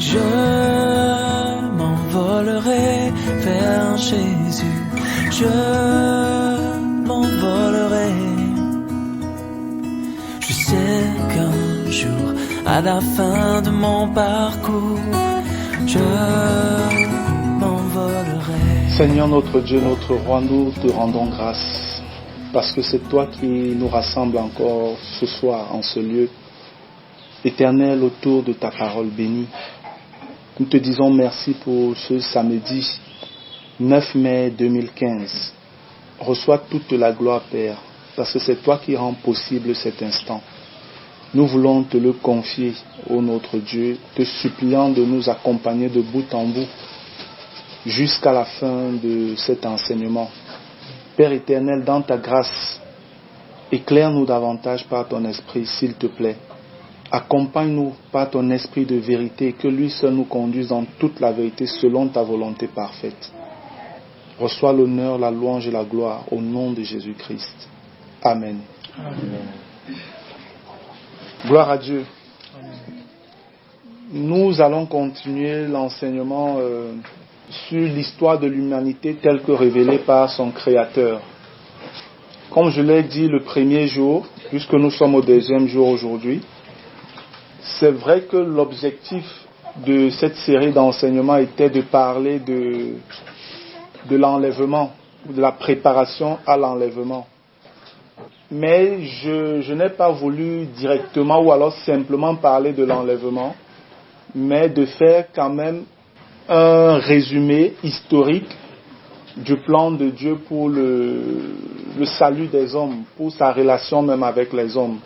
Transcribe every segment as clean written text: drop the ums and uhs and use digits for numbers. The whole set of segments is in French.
Je m'envolerai vers Jésus. Je m'envolerai. Je sais qu'un jour, à la fin de mon parcours, je m'envolerai. Seigneur notre Dieu, notre roi, nous te rendons grâce parce que c'est toi qui nous rassemble encore ce soir en ce lieu éternel autour de ta parole bénie. Nous te disons merci pour ce samedi 9 mai 2015. Reçois toute la gloire, Père, parce que c'est toi qui rends possible cet instant. Nous voulons te le confier, ô notre Dieu, te suppliant de nous accompagner de bout en bout jusqu'à la fin de cet enseignement. Père éternel, dans ta grâce, éclaire-nous davantage par ton esprit, s'il te plaît. Accompagne-nous par ton esprit de vérité, que lui seul nous conduise dans toute la vérité selon ta volonté parfaite. Reçois l'honneur, la louange et la gloire au nom de Jésus-Christ. Amen. Amen. Gloire à Dieu. Amen. Nous allons continuer l'enseignement sur l'histoire de l'humanité telle que révélée par son Créateur. Comme je l'ai dit le premier jour, puisque nous sommes au deuxième jour aujourd'hui, c'est vrai que l'objectif de cette série d'enseignements était de parler de l'enlèvement, de la préparation à l'enlèvement. Mais je n'ai pas voulu directement ou alors simplement parler de l'enlèvement, mais de faire quand même un résumé historique du plan de Dieu pour le salut des hommes, pour sa relation même avec les hommes.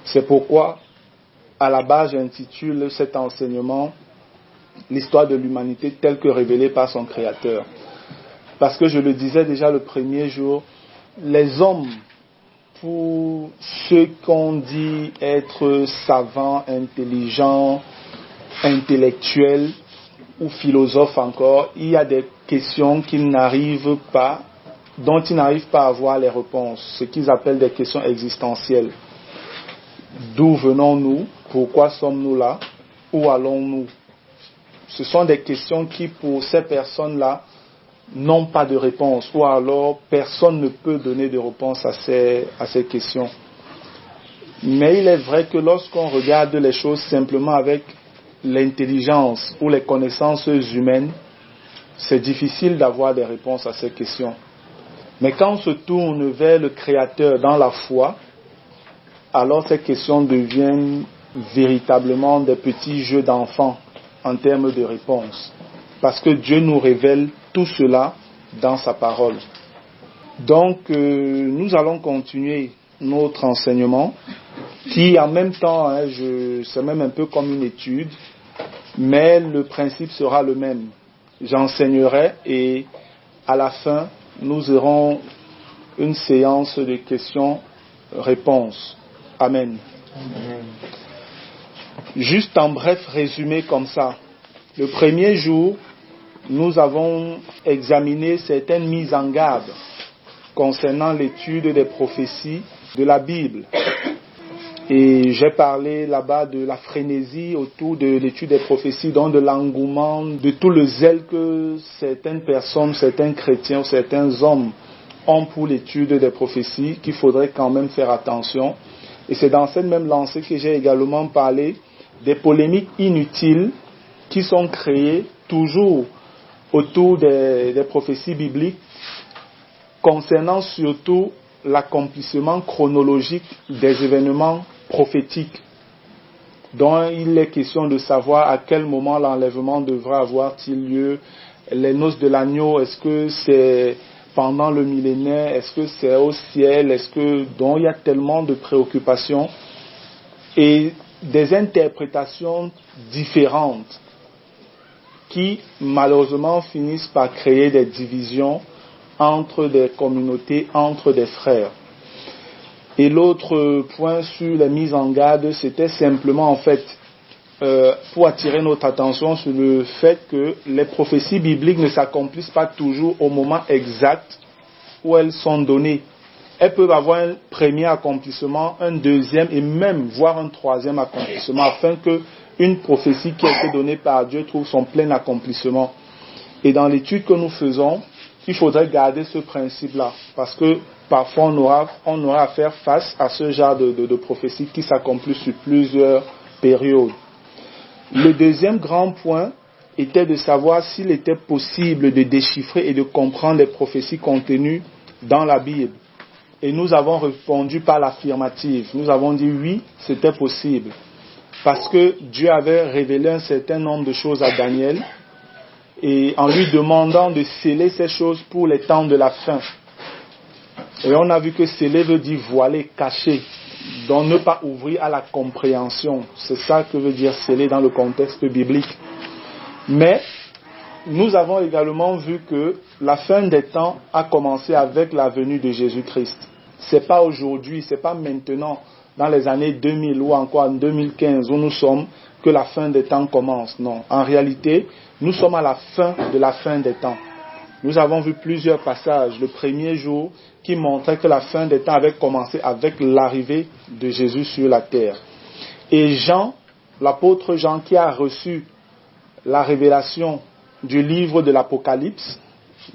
C'est pourquoi, à la base, j'intitule cet enseignement « L'histoire de l'humanité telle que révélée par son Créateur ». Parce que je le disais déjà le premier jour, les hommes, pour ceux qu'on dit être savants, intelligents, intellectuels ou philosophes encore, il y a des questions dont ils n'arrivent pas à avoir les réponses, ce qu'ils appellent des questions existentielles. D'où venons-nous? Pourquoi sommes-nous là? Où allons-nous? Ce sont des questions qui, pour ces personnes-là, n'ont pas de réponse, ou alors personne ne peut donner de réponse à ces questions. Mais il est vrai que lorsqu'on regarde les choses simplement avec l'intelligence ou les connaissances humaines, c'est difficile d'avoir des réponses à ces questions. Mais quand on se tourne vers le Créateur dans la foi, alors ces questions deviennent véritablement des petits jeux d'enfants en termes de réponses. Parce que Dieu nous révèle tout cela dans sa parole. Donc, nous allons continuer notre enseignement qui, en même temps, c'est même un peu comme une étude, mais le principe sera le même. J'enseignerai et à la fin, nous aurons une séance de questions-réponses. Amen. Amen. Juste en bref résumé comme ça. Le premier jour, nous avons examiné certaines mises en garde concernant l'étude des prophéties de la Bible. Et j'ai parlé là-bas de la frénésie autour de l'étude des prophéties, donc de l'engouement, de tout le zèle que certaines personnes, certains chrétiens, certains hommes ont pour l'étude des prophéties, qu'il faudrait quand même faire attention. Et c'est dans cette même lancée que j'ai également parlé des polémiques inutiles qui sont créées toujours autour des prophéties bibliques, concernant surtout l'accomplissement chronologique des événements prophétiques, dont il est question de savoir à quel moment l'enlèvement devra avoir-il lieu, les noces de l'agneau, est-ce que c'est pendant le millénaire, est-ce que c'est au ciel, donc il y a tellement de préoccupations et des interprétations différentes qui malheureusement finissent par créer des divisions entre des communautés, entre des frères. Et l'autre point sur la mise en garde, c'était simplement en fait pour attirer notre attention sur le fait que les prophéties bibliques ne s'accomplissent pas toujours au moment exact où elles sont données. Elles peuvent avoir un premier accomplissement, un deuxième et même voire un troisième accomplissement afin que une prophétie qui a été donnée par Dieu trouve son plein accomplissement. Et dans l'étude que nous faisons, il faudrait garder ce principe-là, parce que parfois on aura à faire face à ce genre de prophéties qui s'accomplissent sur plusieurs périodes. Le deuxième grand point était de savoir s'il était possible de déchiffrer et de comprendre les prophéties contenues dans la Bible. Et nous avons répondu par l'affirmative. Nous avons dit oui, c'était possible. Parce que Dieu avait révélé un certain nombre de choses à Daniel et en lui demandant de sceller ces choses pour les temps de la fin. Et on a vu que sceller veut dire voiler, cacher, donc ne pas ouvrir à la compréhension. C'est ça que veut dire sceller dans le contexte biblique. Mais nous avons également vu que la fin des temps a commencé avec la venue de Jésus-Christ. C'est pas aujourd'hui, c'est pas maintenant, dans les années 2000 ou encore en 2015 où nous sommes, que la fin des temps commence. Non, en réalité, nous sommes à la fin de la fin des temps. Nous avons vu plusieurs passages le premier jour qui montraient que la fin des temps avait commencé avec l'arrivée de Jésus sur la terre. Et Jean, l'apôtre Jean, qui a reçu la révélation du livre de l'Apocalypse,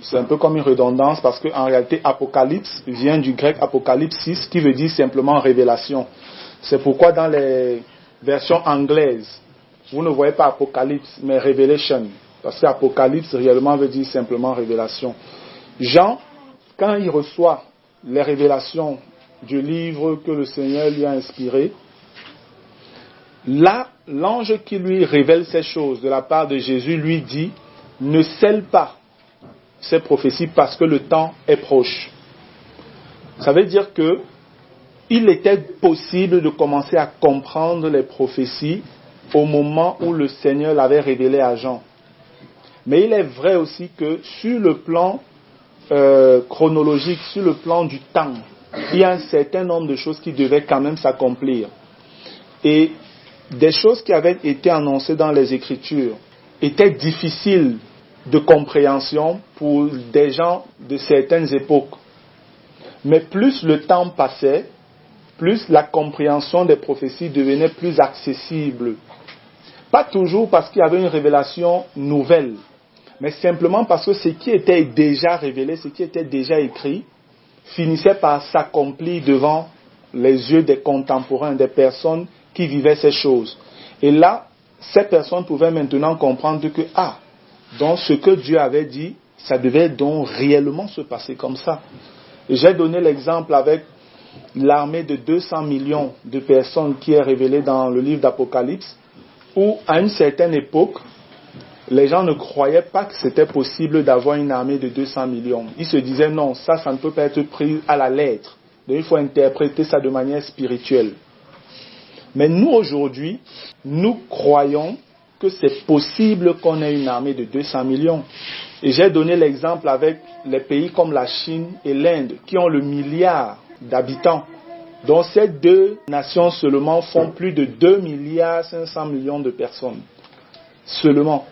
c'est un peu comme une redondance parce qu'en réalité, Apocalypse vient du grec Apocalypse 6 qui veut dire simplement révélation. C'est pourquoi dans les versions anglaises, vous ne voyez pas Apocalypse, mais Revelation. Parce qu'Apocalypse réellement veut dire simplement révélation. Jean, quand il reçoit les révélations du livre que le Seigneur lui a inspiré, là, l'ange qui lui révèle ces choses de la part de Jésus lui dit « Ne scelle pas ces prophéties parce que le temps est proche. » Ça veut dire que il était possible de commencer à comprendre les prophéties au moment où le Seigneur l'avait révélé à Jean. Mais il est vrai aussi que sur le plan chronologique, sur le plan du temps, il y a un certain nombre de choses qui devaient quand même s'accomplir. Et des choses qui avaient été annoncées dans les Écritures étaient difficiles de compréhension pour des gens de certaines époques. Mais plus le temps passait, plus la compréhension des prophéties devenait plus accessible. Pas toujours parce qu'il y avait une révélation nouvelle, mais simplement parce que ce qui était déjà révélé, ce qui était déjà écrit, finissait par s'accomplir devant les yeux des contemporains, des personnes qui vivaient ces choses. Et là, ces personnes pouvaient maintenant comprendre que, donc ce que Dieu avait dit, ça devait donc réellement se passer comme ça. Et j'ai donné l'exemple avec l'armée de 200 millions de personnes qui est révélée dans le livre d'Apocalypse, où à une certaine époque, les gens ne croyaient pas que c'était possible d'avoir une armée de 200 millions. Ils se disaient non, ça ne peut pas être pris à la lettre. Donc il faut interpréter ça de manière spirituelle. Mais nous aujourd'hui, nous croyons que c'est possible qu'on ait une armée de 200 millions. Et j'ai donné l'exemple avec les pays comme la Chine et l'Inde qui ont le milliard d'habitants. Donc ces deux nations seulement font plus de 2 milliards 500 millions de personnes. Seulement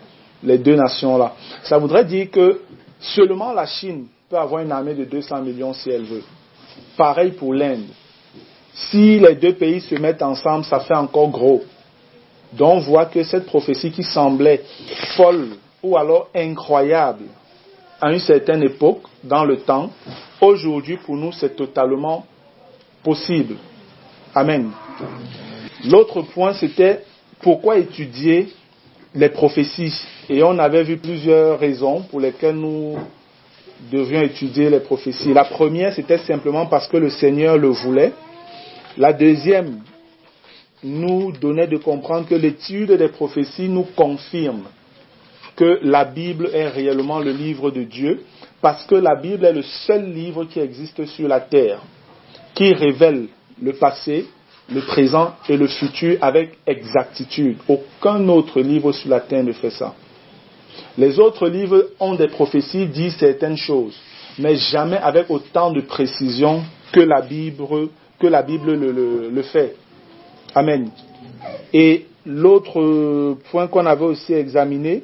les deux nations-là. Ça voudrait dire que seulement la Chine peut avoir une armée de 200 millions si elle veut. Pareil pour l'Inde. Si les deux pays se mettent ensemble, ça fait encore gros. Donc on voit que cette prophétie qui semblait folle ou alors incroyable à une certaine époque, dans le temps, aujourd'hui pour nous c'est totalement possible. Amen. L'autre point c'était pourquoi étudier les prophéties. Et on avait vu plusieurs raisons pour lesquelles nous devions étudier les prophéties. La première c'était simplement parce que le Seigneur le voulait. La deuxième nous donnait de comprendre que l'étude des prophéties nous confirme que la Bible est réellement le livre de Dieu, parce que la Bible est le seul livre qui existe sur la terre, qui révèle le passé, le présent et le futur avec exactitude. Aucun autre livre sur la terre ne fait ça. Les autres livres ont des prophéties, disent certaines choses, mais jamais avec autant de précision que la Bible le fait. Amen. Et l'autre point qu'on avait aussi examiné,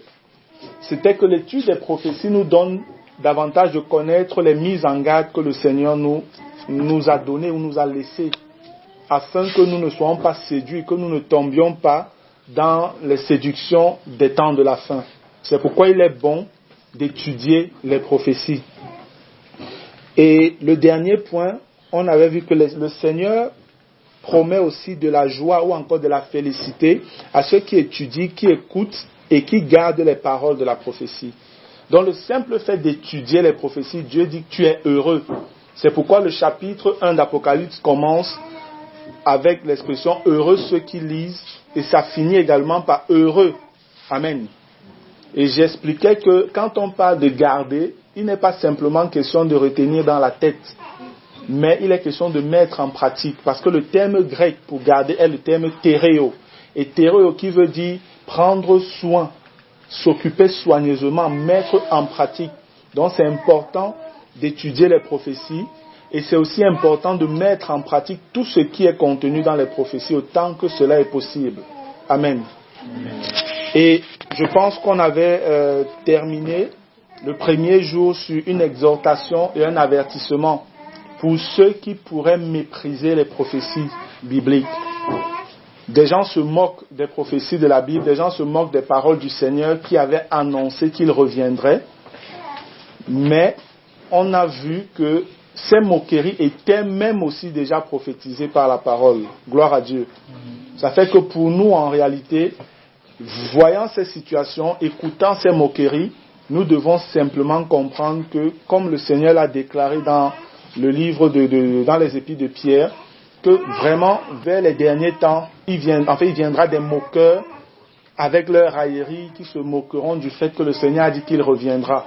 c'était que l'étude des prophéties nous donne davantage de connaître les mises en garde que le Seigneur nous a données ou nous a laissées, afin que nous ne soyons pas séduits, que nous ne tombions pas dans les séductions des temps de la fin. C'est pourquoi il est bon d'étudier les prophéties. Et le dernier point, on avait vu que le Seigneur promet aussi de la joie ou encore de la félicité à ceux qui étudient, qui écoutent et qui gardent les paroles de la prophétie. Dans le simple fait d'étudier les prophéties, Dieu dit que tu es heureux. C'est pourquoi le chapitre 1 d'Apocalypse commence avec l'expression « heureux ceux qui lisent » et ça finit également par « heureux ». Amen. Et j'expliquais que quand on parle de garder, il n'est pas simplement question de retenir dans la tête, mais il est question de mettre en pratique. Parce que le terme grec pour garder est le terme théréo. Et théréo qui veut dire prendre soin, s'occuper soigneusement, mettre en pratique. Donc c'est important d'étudier les prophéties et c'est aussi important de mettre en pratique tout ce qui est contenu dans les prophéties autant que cela est possible. Amen. Amen. Et je pense qu'on avait terminé le premier jour sur une exhortation et un avertissement pour ceux qui pourraient mépriser les prophéties bibliques. Des gens se moquent des prophéties de la Bible, des gens se moquent des paroles du Seigneur qui avait annoncé qu'il reviendrait. Mais on a vu que ces moqueries étaient même aussi déjà prophétisées par la parole. Gloire à Dieu. Ça fait que pour nous, en réalité, voyant ces situations, écoutant ces moqueries, nous devons simplement comprendre que, comme le Seigneur l'a déclaré dans le livre dans les Épîtres de Pierre, que vraiment, vers les derniers temps, il viendra des moqueurs avec leur raillerie qui se moqueront du fait que le Seigneur a dit qu'il reviendra.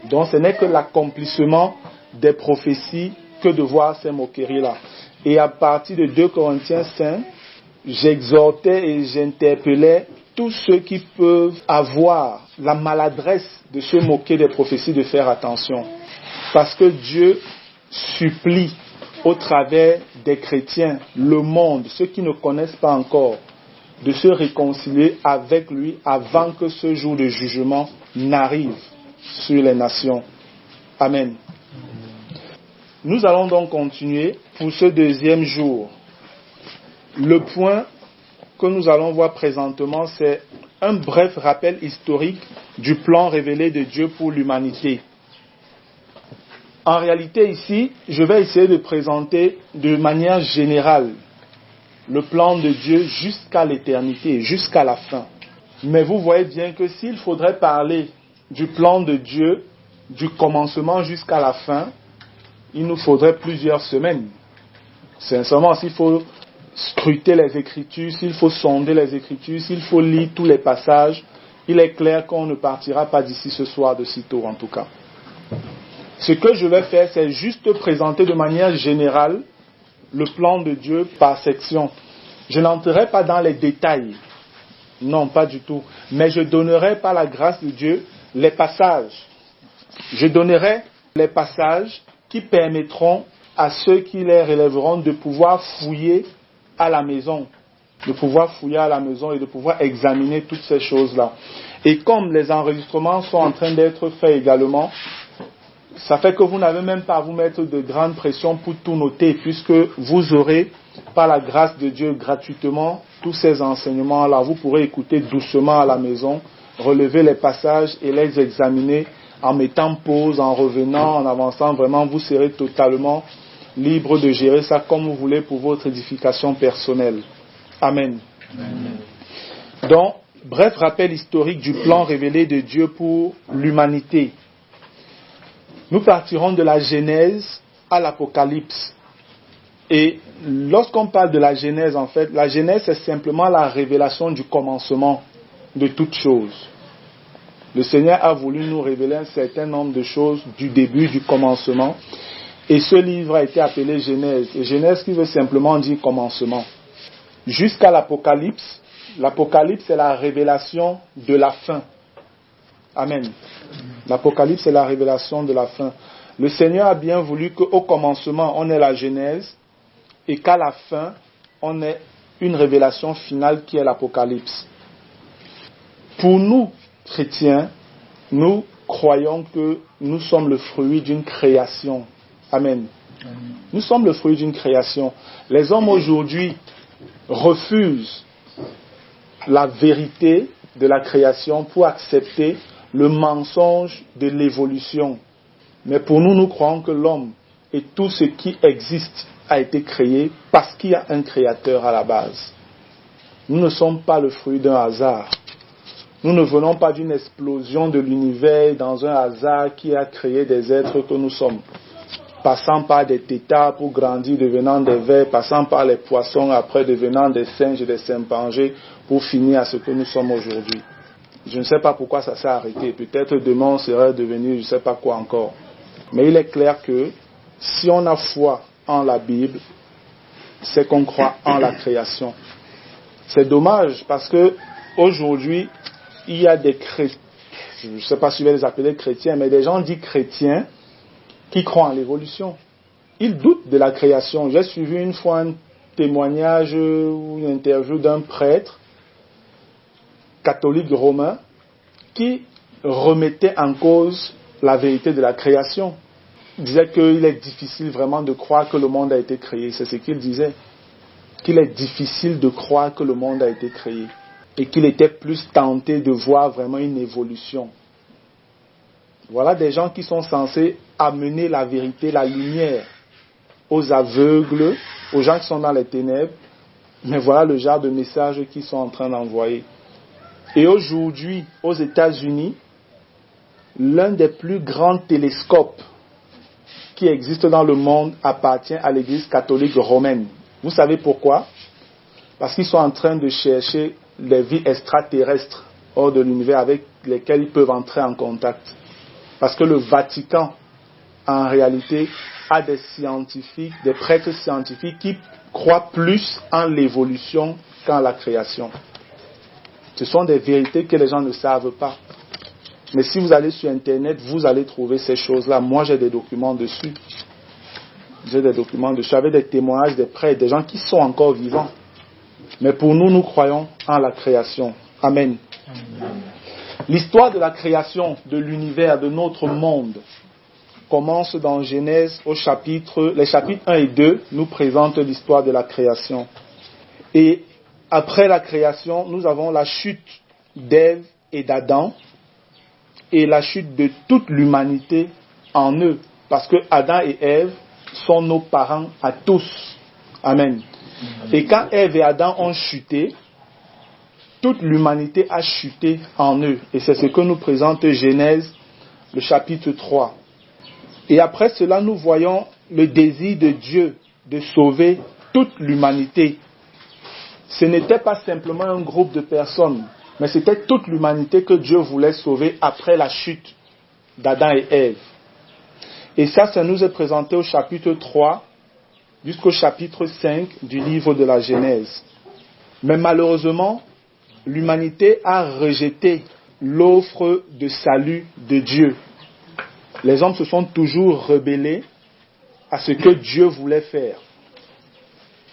Donc ce n'est que l'accomplissement des prophéties que de voir ces moqueries-là. Et à partir de 2 Corinthiens 5, j'exhortais et j'interpellais tous ceux qui peuvent avoir la maladresse de se moquer des prophéties de faire attention. Parce que Dieu supplie au travers des chrétiens, le monde, ceux qui ne connaissent pas encore, de se réconcilier avec lui avant que ce jour de jugement n'arrive sur les nations. Amen. Nous allons donc continuer pour ce deuxième jour. Le point que nous allons voir présentement, c'est un bref rappel historique du plan révélé de Dieu pour l'humanité. En réalité, ici, je vais essayer de présenter de manière générale le plan de Dieu jusqu'à l'éternité, jusqu'à la fin. Mais vous voyez bien que s'il faudrait parler du plan de Dieu, du commencement jusqu'à la fin, il nous faudrait plusieurs semaines. Sincèrement, s'il faut scruter les Écritures, s'il faut sonder les Écritures, s'il faut lire tous les passages, il est clair qu'on ne partira pas d'ici ce soir de sitôt en tout cas. Ce que je vais faire, c'est juste présenter de manière générale le plan de Dieu par section. Je n'entrerai pas dans les détails. Non, pas du tout. Mais je donnerai par la grâce de Dieu les passages. Je donnerai les passages qui permettront à ceux qui les relèveront de pouvoir fouiller à la maison. De pouvoir fouiller à la maison et de pouvoir examiner toutes ces choses-là. Et comme les enregistrements sont en train d'être faits également, ça fait que vous n'avez même pas à vous mettre de grande pression pour tout noter, puisque vous aurez, par la grâce de Dieu, gratuitement, tous ces enseignements-là. Vous pourrez écouter doucement à la maison, relever les passages et les examiner en mettant pause, en revenant, en avançant. Vraiment, vous serez totalement libre de gérer ça comme vous voulez pour votre édification personnelle. Amen. Amen. Donc, bref rappel historique du plan révélé de Dieu pour l'humanité. Nous partirons de la Genèse à l'Apocalypse. Et lorsqu'on parle de la Genèse, en fait, la Genèse, c'est simplement la révélation du commencement de toutes choses. Le Seigneur a voulu nous révéler un certain nombre de choses du début, du commencement. Et ce livre a été appelé Genèse. Et Genèse qui veut simplement dire commencement. Jusqu'à l'Apocalypse, l'Apocalypse c'est la révélation de la fin. Amen. L'Apocalypse c'est la révélation de la fin. Le Seigneur a bien voulu qu'au commencement on ait la Genèse et qu'à la fin on ait une révélation finale qui est l'Apocalypse. Pour nous, chrétiens, nous croyons que nous sommes le fruit d'une création. Amen. Amen. Nous sommes le fruit d'une création. Les hommes aujourd'hui refusent la vérité de la création, pour accepter le mensonge de l'évolution. Mais pour nous, nous croyons que l'homme et tout ce qui existe a été créé parce qu'il y a un créateur à la base. Nous ne sommes pas le fruit d'un hasard. Nous ne venons pas d'une explosion de l'univers dans un hasard qui a créé des êtres que nous sommes. Passant par des tétards pour grandir, devenant des vers, passant par les poissons, après devenant des singes et des chimpanzés, pour finir à ce que nous sommes aujourd'hui. Je ne sais pas pourquoi ça s'est arrêté. Peut-être demain on serait devenu je ne sais pas quoi encore. Mais il est clair que si on a foi en la Bible, c'est qu'on croit en la création. C'est dommage parce que aujourd'hui, il y a des chrétiens, je ne sais pas si je vais les appeler chrétiens, mais des gens dits chrétiens qui croient en l'évolution. Ils doutent de la création. J'ai suivi une fois un témoignage ou une interview d'un prêtre catholique romain qui remettait en cause la vérité de la création. Il disait qu'il est difficile vraiment de croire que le monde a été créé. C'est ce qu'il disait. Qu'il est difficile de croire que le monde a été créé. Et qu'il était plus tenté de voir vraiment une évolution. Voilà des gens qui sont censés amener la vérité, la lumière aux aveugles, aux gens qui sont dans les ténèbres. Mais voilà le genre de message qu'ils sont en train d'envoyer. Et aujourd'hui, aux États-Unis, l'un des plus grands télescopes qui existent dans le monde appartient à l'Église catholique romaine. Vous savez pourquoi? Parce qu'ils sont en train de chercher les vies extraterrestres hors de l'univers avec lesquelles ils peuvent entrer en contact. Parce que le Vatican, en réalité, a des scientifiques, des prêtres scientifiques qui croient plus en l'évolution qu'en la création. Ce sont des vérités que les gens ne savent pas. Mais si vous allez sur Internet, vous allez trouver ces choses-là. Moi, j'ai des documents dessus. J'ai des documents dessus avec des témoignages des prêtres, des gens qui sont encore vivants. Mais pour nous, nous croyons en la création. Amen. L'histoire de la création de l'univers, de notre monde, commence dans Genèse les chapitres 1 et 2 nous présentent l'histoire de la création. Et après la création, nous avons la chute d'Ève et d'Adam et la chute de toute l'humanité en eux. Parce que Adam et Ève sont nos parents à tous. Amen. Et quand Ève et Adam ont chuté, toute l'humanité a chuté en eux. Et c'est ce que nous présente Genèse, le chapitre 3. Et après cela, nous voyons le désir de Dieu de sauver toute l'humanité. Ce n'était pas simplement un groupe de personnes, mais c'était toute l'humanité que Dieu voulait sauver après la chute d'Adam et Ève. Et ça nous est présenté au chapitre 3 jusqu'au chapitre 5 du livre de la Genèse. Mais malheureusement, l'humanité a rejeté l'offre de salut de Dieu. Les hommes se sont toujours rebellés à ce que Dieu voulait faire.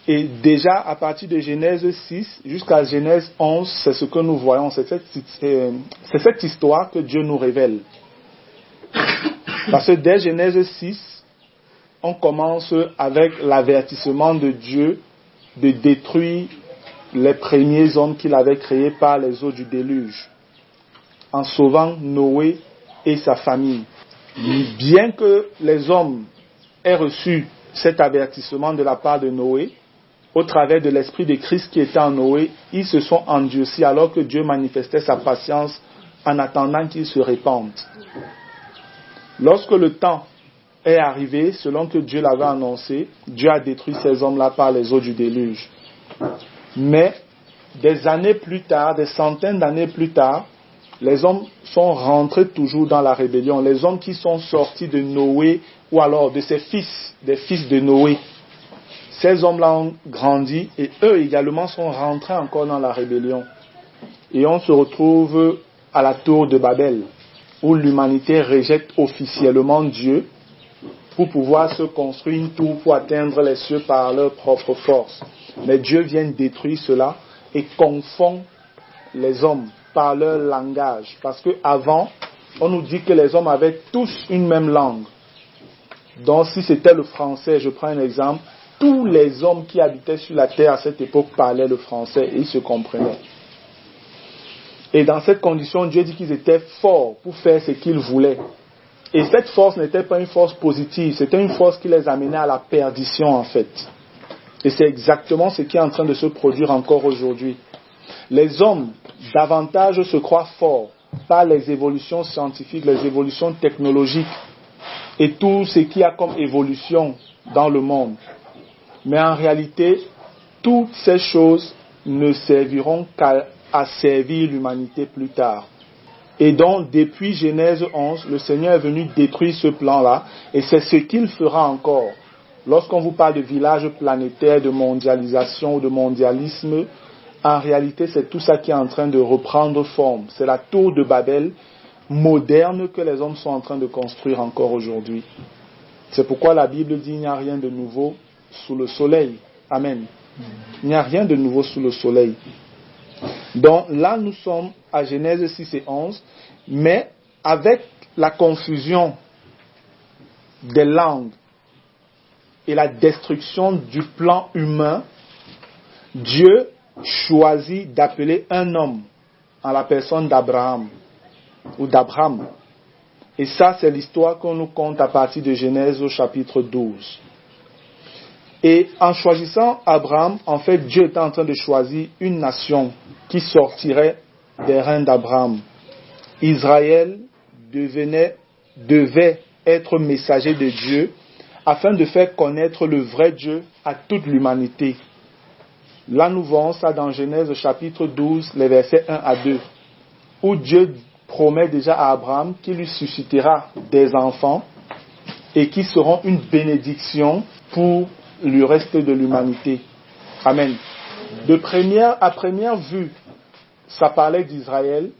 Et déjà, à partir de Genèse 6 jusqu'à Genèse 11, c'est ce que nous voyons. C'est cette histoire que Dieu nous révèle. Parce que dès Genèse 6, on commence avec l'avertissement de Dieu de détruire les premiers hommes qu'il avait créés par les eaux du déluge, en sauvant Noé et sa famille. Bien que les hommes aient reçu cet avertissement de la part de Noé, au travers de l'esprit de Christ qui était en Noé, ils se sont endurcis alors que Dieu manifestait sa patience en attendant qu'ils se répandent. Lorsque le temps est arrivé, selon que Dieu l'avait annoncé, Dieu a détruit ces hommes-là par les eaux du déluge. Mais des années plus tard, des centaines d'années plus tard, les hommes sont rentrés toujours dans la rébellion. Les hommes qui sont sortis de Noé, ou alors de ses fils, des fils de Noé, ces hommes-là ont grandi et eux également sont rentrés encore dans la rébellion. Et on se retrouve à la tour de Babel, où l'humanité rejette officiellement Dieu pour pouvoir se construire une tour pour atteindre les cieux par leur propre force. Mais Dieu vient détruire cela et confond les hommes par leur langage. Parce qu'avant, on nous dit que les hommes avaient tous une même langue. Donc si c'était le français, je prends un exemple, tous les hommes qui habitaient sur la terre à cette époque parlaient le français et ils se comprenaient. Et dans cette condition, Dieu dit qu'ils étaient forts pour faire ce qu'ils voulaient. Et cette force n'était pas une force positive, c'était une force qui les amenait à la perdition en fait. Et c'est exactement ce qui est en train de se produire encore aujourd'hui. Les hommes, davantage se croient forts par les évolutions scientifiques, les évolutions technologiques et tout ce qu'il y a comme évolution dans le monde. Mais en réalité, toutes ces choses ne serviront qu'à servir l'humanité plus tard. Et donc, depuis Genèse 11, le Seigneur est venu détruire ce plan-là, et c'est ce qu'il fera encore. Lorsqu'on vous parle de village planétaire, de mondialisation ou de mondialisme, en réalité, c'est tout ça qui est en train de reprendre forme. C'est la tour de Babel moderne que les hommes sont en train de construire encore aujourd'hui. C'est pourquoi la Bible dit qu'il n'y a rien de nouveau sous le soleil. Amen. Il n'y a rien de nouveau sous le soleil. Donc là, nous sommes à Genèse 6 et 11, mais avec la confusion des langues et la destruction du plan humain, Dieu choisit d'appeler un homme en la personne d'Abraham ou d'Abraham. Et ça, c'est l'histoire qu'on nous conte à partir de Genèse au chapitre 12. Et en choisissant Abraham, en fait, Dieu était en train de choisir une nation qui sortirait des reins d'Abraham. Israël devait être messager de Dieu afin de faire connaître le vrai Dieu à toute l'humanité. Là, nous voyons ça dans Genèse chapitre 12, les versets 1 à 2, où Dieu promet déjà à Abraham qu'il lui suscitera des enfants et qui seront une bénédiction pour le reste de l'humanité. Amen. À première vue, ça parlait d'Israël,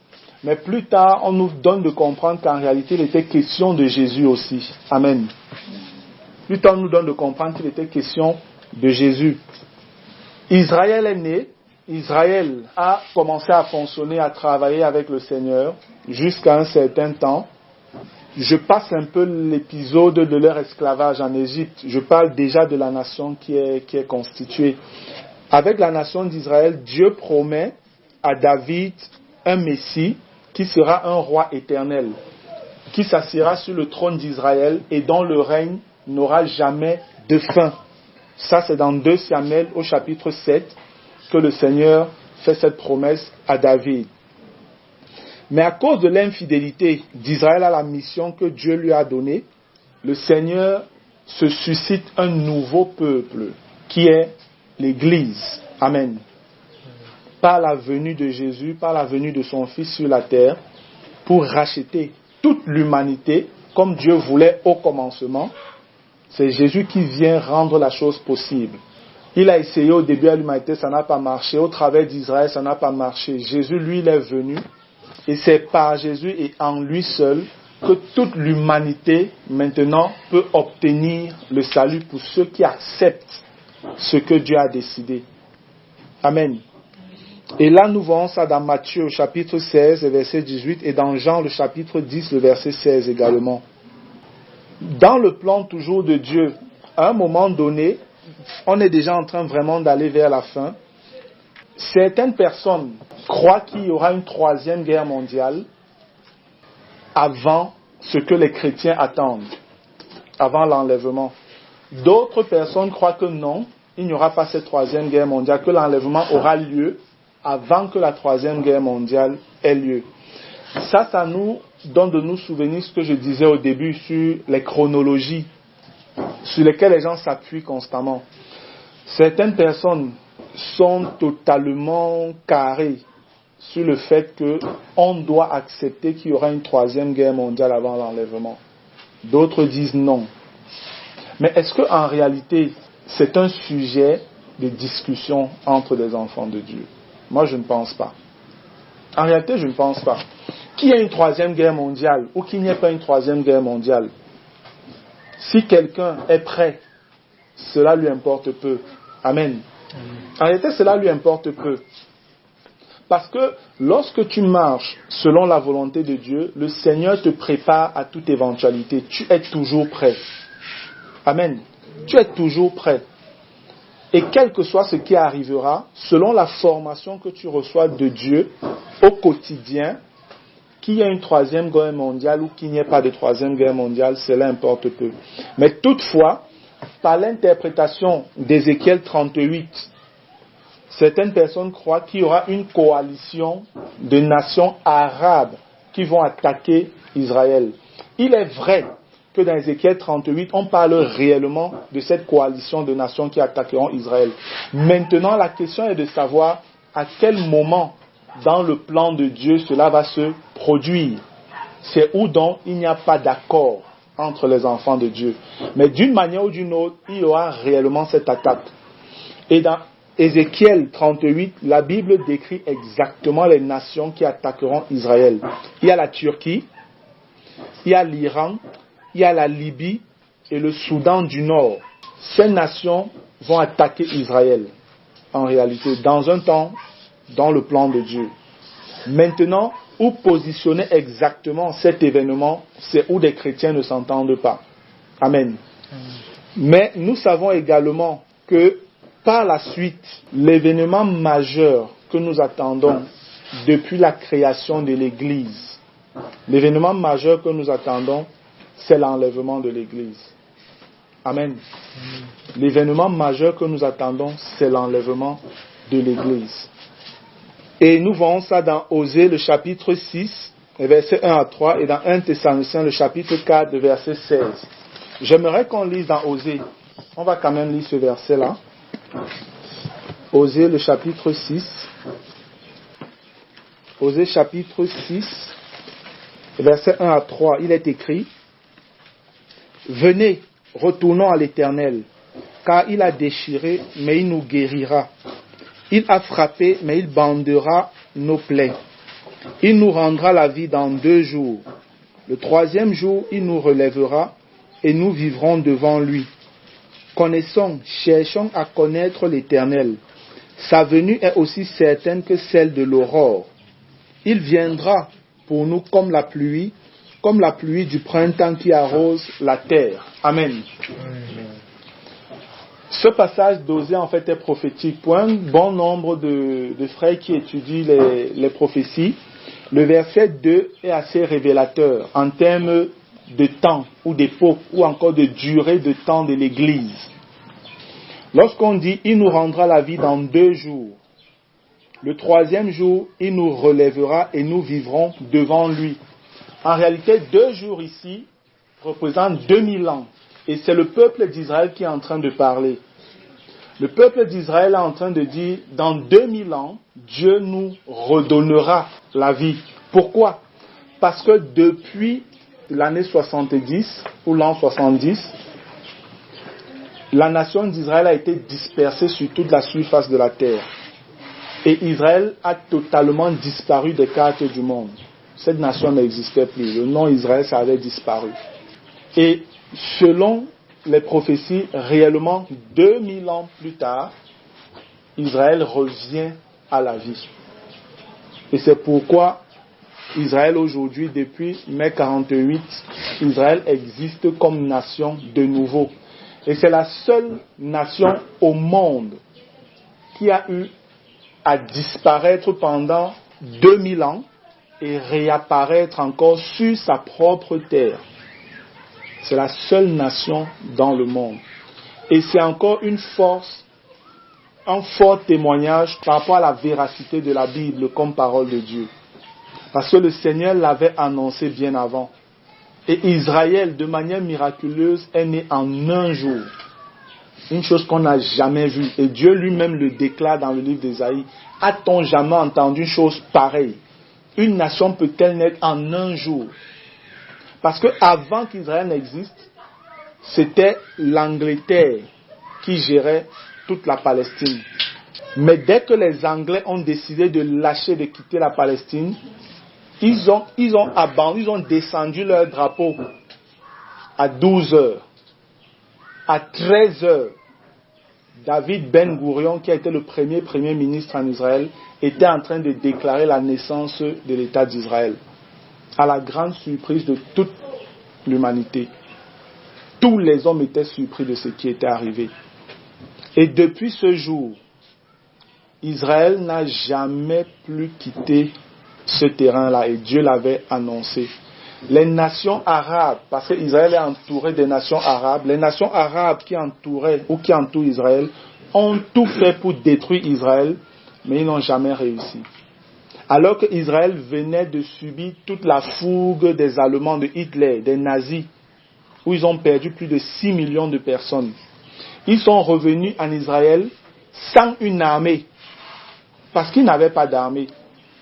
mais plus tard, on nous donne de comprendre qu'en réalité, il était question de Jésus aussi. Amen. Plus tard, on nous donne de comprendre qu'il était question de Jésus. Israël est né, Israël a commencé à fonctionner, à travailler avec le Seigneur jusqu'à un certain temps. Je passe un peu l'épisode de leur esclavage en Égypte. Je parle déjà de la nation qui est constituée. Avec la nation d'Israël, Dieu promet à David un Messie qui sera un roi éternel, qui s'assiera sur le trône d'Israël et dont le règne n'aura jamais de fin. Ça, c'est dans 2 Samuel au chapitre 7 que le Seigneur fait cette promesse à David. Mais à cause de l'infidélité d'Israël à la mission que Dieu lui a donnée, le Seigneur se suscite un nouveau peuple qui est l'Église. Amen. Par la venue de Jésus, par la venue de son Fils sur la terre, pour racheter toute l'humanité comme Dieu voulait au commencement. C'est Jésus qui vient rendre la chose possible. Il a essayé au début à l'humanité, ça n'a pas marché. Au travers d'Israël, ça n'a pas marché. Jésus, lui, il est venu. Et c'est par Jésus et en lui seul que toute l'humanité maintenant peut obtenir le salut pour ceux qui acceptent ce que Dieu a décidé. Amen. Et là, nous voyons ça dans Matthieu, chapitre 16, verset 18, et dans Jean, le chapitre 10, le verset 16 également. Dans le plan toujours de Dieu, à un moment donné, on est déjà en train vraiment d'aller vers la fin. Certaines personnes croient qu'il y aura une 3e guerre mondiale avant ce que les chrétiens attendent, avant l'enlèvement. D'autres personnes croient que non, il n'y aura pas cette 3e guerre mondiale, que l'enlèvement aura lieu avant que la 3e guerre mondiale ait lieu. Ça nous donne de nous souvenir ce que je disais au début sur les chronologies sur lesquelles les gens s'appuient constamment. Certaines personnes sont totalement carrées sur le fait qu'on doit accepter qu'il y aura une 3e guerre mondiale avant l'enlèvement. D'autres disent non. Mais est-ce qu'en réalité, c'est un sujet de discussion entre les enfants de Dieu? Moi, je ne pense pas. En réalité, je ne pense pas. Qu'il y ait une 3e guerre mondiale ou qu'il n'y ait pas une 3e guerre mondiale, si quelqu'un est prêt, cela lui importe peu. Amen. En réalité, cela lui importe peu. Parce que lorsque tu marches selon la volonté de Dieu, le Seigneur te prépare à toute éventualité. Tu es toujours prêt. Amen. Tu es toujours prêt. Et quel que soit ce qui arrivera, selon la formation que tu reçois de Dieu, au quotidien, qu'il y ait une troisième guerre mondiale ou qu'il n'y ait pas de troisième guerre mondiale, cela importe peu. Mais toutefois, par l'interprétation d'Ézéchiel 38, certaines personnes croient qu'il y aura une coalition de nations arabes qui vont attaquer Israël. Il est vrai que dans Ézéchiel 38, on parle réellement de cette coalition de nations qui attaqueront Israël. Maintenant, la question est de savoir à quel moment dans le plan de Dieu cela va se produire. C'est où donc il n'y a pas d'accord entre les enfants de Dieu. Mais d'une manière ou d'une autre, il y aura réellement cette attaque. Et dans Ézéchiel 38, la Bible décrit exactement les nations qui attaqueront Israël. Il y a la Turquie, il y a l'Iran, il y a la Libye et le Soudan du Nord. Ces nations vont attaquer Israël, en réalité, dans un temps, dans le plan de Dieu. Maintenant, où positionner exactement cet événement, c'est où des chrétiens ne s'entendent pas. Amen. Mais nous savons également que par la suite, l'événement majeur que nous attendons depuis la création de l'Église, l'événement majeur que nous attendons, c'est l'enlèvement de l'Église. Amen. L'événement majeur que nous attendons, c'est l'enlèvement de l'Église. Et nous voyons ça dans Osée, le chapitre 6, versets 1 à 3, et dans 1 Thessaloniciens, le chapitre 4, le verset 16. J'aimerais qu'on lise dans Osée. On va quand même lire ce verset-là. Osée, le chapitre 6. Osée, chapitre 6, versets 1 à 3. Il est écrit: Venez, retournons à l'Éternel, car il a déchiré, mais il nous guérira. Il a frappé, mais il bandera nos plaies. Il nous rendra la vie dans 2 jours. Le 3e jour, il nous relèvera, et nous vivrons devant lui. Connaissons, cherchons à connaître l'Éternel. Sa venue est aussi certaine que celle de l'aurore. Il viendra pour nous comme la pluie du printemps qui arrose la terre. Amen. Ce passage d'Osée en fait est prophétique. Pour un bon nombre de frères qui étudient les prophéties, le verset 2 est assez révélateur en termes de temps ou d'époque ou encore de durée de temps de l'Église. Lorsqu'on dit « il nous rendra la vie dans 2 jours », le 3e jour, il nous relèvera et nous vivrons devant lui. En réalité, 2 jours ici représentent 2000 ans. Et c'est le peuple d'Israël qui est en train de parler. Le peuple d'Israël est en train de dire, dans 2000 ans, Dieu nous redonnera la vie. Pourquoi? Parce que depuis l'année 70 ou l'an 70, la nation d'Israël a été dispersée sur toute la surface de la terre. Et Israël a totalement disparu des cartes du monde. Cette nation n'existait plus. Le nom Israël, ça avait disparu. Et selon les prophéties, réellement, 2000 ans plus tard, Israël revient à la vie. Et c'est pourquoi Israël aujourd'hui, depuis mai 48, Israël existe comme nation de nouveau. Et c'est la seule nation au monde qui a eu à disparaître pendant 2000 ans et réapparaître encore sur sa propre terre. C'est la seule nation dans le monde. Et c'est encore une force, un fort témoignage par rapport à la véracité de la Bible comme parole de Dieu. Parce que le Seigneur l'avait annoncé bien avant. Et Israël, de manière miraculeuse, est né en 1 jour. Une chose qu'on n'a jamais vue. Et Dieu lui-même le déclare dans le livre d'Ésaïe. A-t-on jamais entendu une chose pareille? Une nation peut-elle naître en 1 jour? Parce qu'avant qu'Israël n'existe, c'était l'Angleterre qui gérait toute la Palestine. Mais dès que les Anglais ont décidé de lâcher, de quitter la Palestine, ils ont descendu leur drapeau à 12 heures. À 13 heures, David Ben Gourion, qui a été le premier ministre en Israël, était en train de déclarer la naissance de l'État d'Israël. À la grande surprise de toute l'humanité. Tous les hommes étaient surpris de ce qui était arrivé. Et depuis ce jour, Israël n'a jamais plus quitté ce terrain-là et Dieu l'avait annoncé. Les nations arabes, parce qu'Israël est entouré des nations arabes, les nations arabes qui entouraient ou qui entourent Israël ont tout fait pour détruire Israël, mais ils n'ont jamais réussi. Alors qu'Israël venait de subir toute la fougue des Allemands, de Hitler, des nazis, où ils ont perdu plus de 6 millions de personnes. Ils sont revenus en Israël sans une armée, parce qu'ils n'avaient pas d'armée.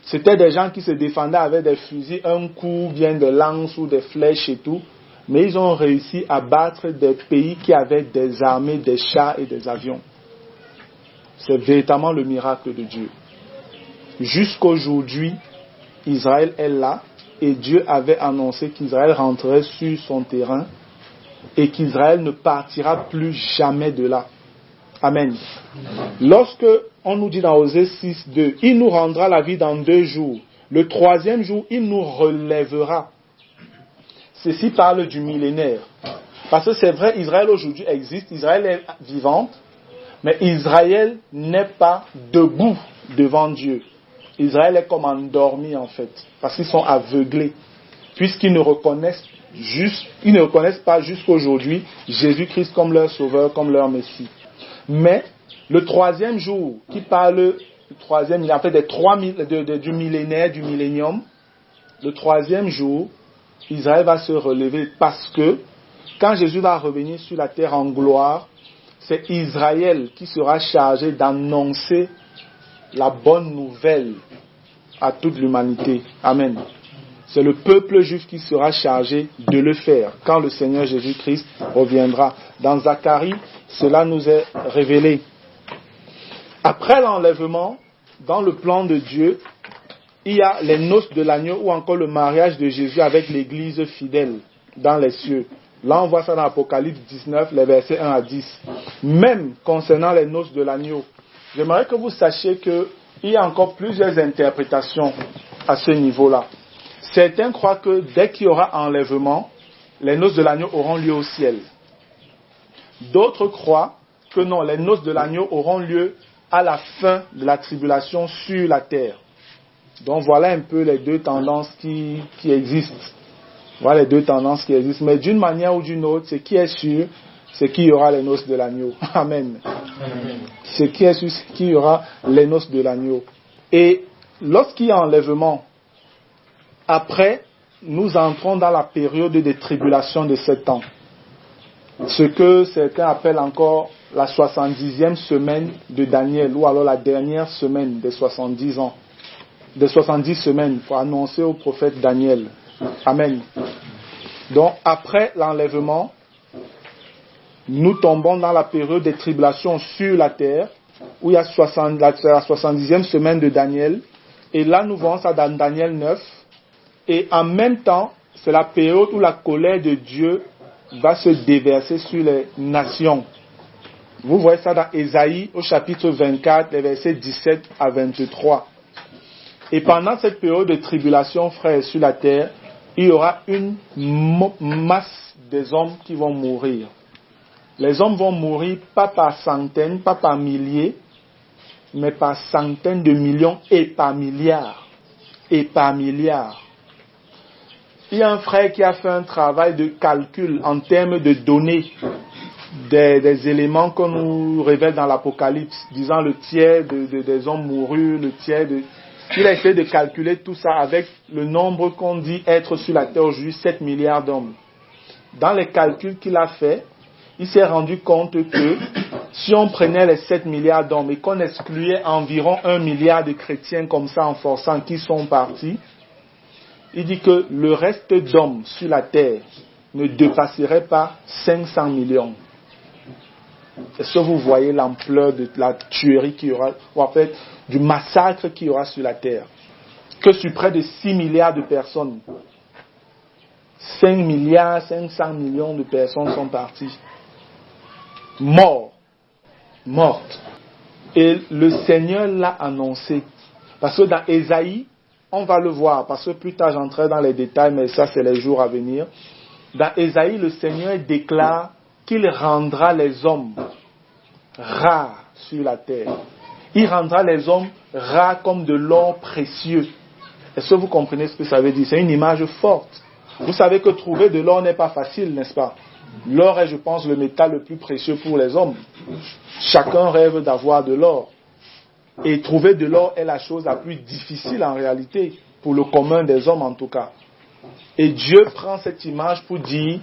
C'était des gens qui se défendaient avec des fusils, un coup, bien des lances ou des flèches et tout. Mais ils ont réussi à battre des pays qui avaient des armées, des chars et des avions. C'est véritablement le miracle de Dieu. Jusqu'aujourd'hui, Israël est là et Dieu avait annoncé qu'Israël rentrerait sur son terrain et qu'Israël ne partira plus jamais de là. Amen. Lorsque on nous dit dans Osée 6:2, il nous rendra la vie dans 2 jours. Le 3e jour, il nous relèvera. Ceci parle du millénaire. Parce que c'est vrai, Israël aujourd'hui existe, Israël est vivante, mais Israël n'est pas debout devant Dieu. Israël est comme endormi en fait, parce qu'ils sont aveuglés, puisqu'ils ne reconnaissent pas jusqu'aujourd'hui Jésus-Christ comme leur sauveur, comme leur Messie. Mais le 3e jour, qui parle en fait du millénaire, du millénium, le 3e jour, Israël va se relever parce que quand Jésus va revenir sur la terre en gloire, c'est Israël qui sera chargé d'annoncer la bonne nouvelle à toute l'humanité. Amen. C'est le peuple juif qui sera chargé de le faire quand le Seigneur Jésus-Christ reviendra. Dans Zacharie, cela nous est révélé. Après l'enlèvement, dans le plan de Dieu, il y a les noces de l'agneau ou encore le mariage de Jésus avec l'église fidèle dans les cieux. Là, on voit ça dans Apocalypse 19, les versets 1 à 10. Même concernant les noces de l'agneau, j'aimerais que vous sachiez qu'il y a encore plusieurs interprétations à ce niveau-là. Certains croient que dès qu'il y aura enlèvement, les noces de l'agneau auront lieu au ciel. D'autres croient que non, les noces de l'agneau auront lieu à la fin de la tribulation sur la terre. Donc voilà un peu les deux tendances qui existent. Voilà les deux tendances qui existent. Mais d'une manière ou d'une autre, ce qui est sûr, c'est qu'il y aura les noces de l'agneau. Amen. Ce qui est sûr, c'est qu'il y aura les noces de l'agneau. Et lorsqu'il y a enlèvement, après, nous entrons dans la période de tribulation de 7 ans. Ce que certains appellent encore la 70e semaine de Daniel, ou alors la dernière semaine des 70 ans. Des 70 semaines pour annoncer au prophète Daniel. Amen. Donc, après l'enlèvement, nous tombons dans la période des tribulations sur la terre, où il y a la 70e semaine de Daniel. Et là, nous voyons ça dans Daniel 9. Et en même temps, c'est la période où la colère de Dieu va se déverser sur les nations. Vous voyez ça dans Ésaïe au chapitre 24, les versets 17 à 23. Et pendant cette période de tribulation, frères, sur la terre, il y aura une masse des hommes qui vont mourir. Les hommes vont mourir pas par centaines, pas par milliers, mais par centaines de millions et par milliards. Et par milliards. Il y a un frère qui a fait un travail de calcul en termes de données des éléments qu'on nous révèle dans l'Apocalypse, disant le tiers des hommes mourus, le tiers de... Il a essayé de calculer tout ça avec le nombre qu'on dit être sur la terre aujourd'hui, 7 milliards d'hommes. Dans les calculs qu'il a fait, il s'est rendu compte que si on prenait les 7 milliards d'hommes et qu'on excluait environ 1 milliard de chrétiens comme ça en forçant qui sont partis, il dit que le reste d'hommes sur la terre ne dépasserait pas 500 millions. Est-ce que vous voyez l'ampleur de la tuerie qu'il y aura, ou en fait du massacre qu'il y aura sur la terre? Que sur près de 6 milliards de personnes, 5 milliards, 500 millions de personnes sont parties. Mortes. Et le Seigneur l'a annoncé. Parce que dans Ésaïe, on va le voir, parce que plus tard j'entrerai dans les détails, mais ça c'est les jours à venir. Dans Ésaïe, le Seigneur déclare qu'il rendra les hommes rares sur la terre. Il rendra les hommes rares comme de l'or précieux. Est-ce que vous comprenez ce que ça veut dire? C'est une image forte. Vous savez que trouver de l'or n'est pas facile, n'est-ce pas? L'or est, je pense, le métal le plus précieux pour les hommes. Chacun rêve d'avoir de l'or. Et trouver de l'or est la chose la plus difficile en réalité, pour le commun des hommes en tout cas. Et Dieu prend cette image pour dire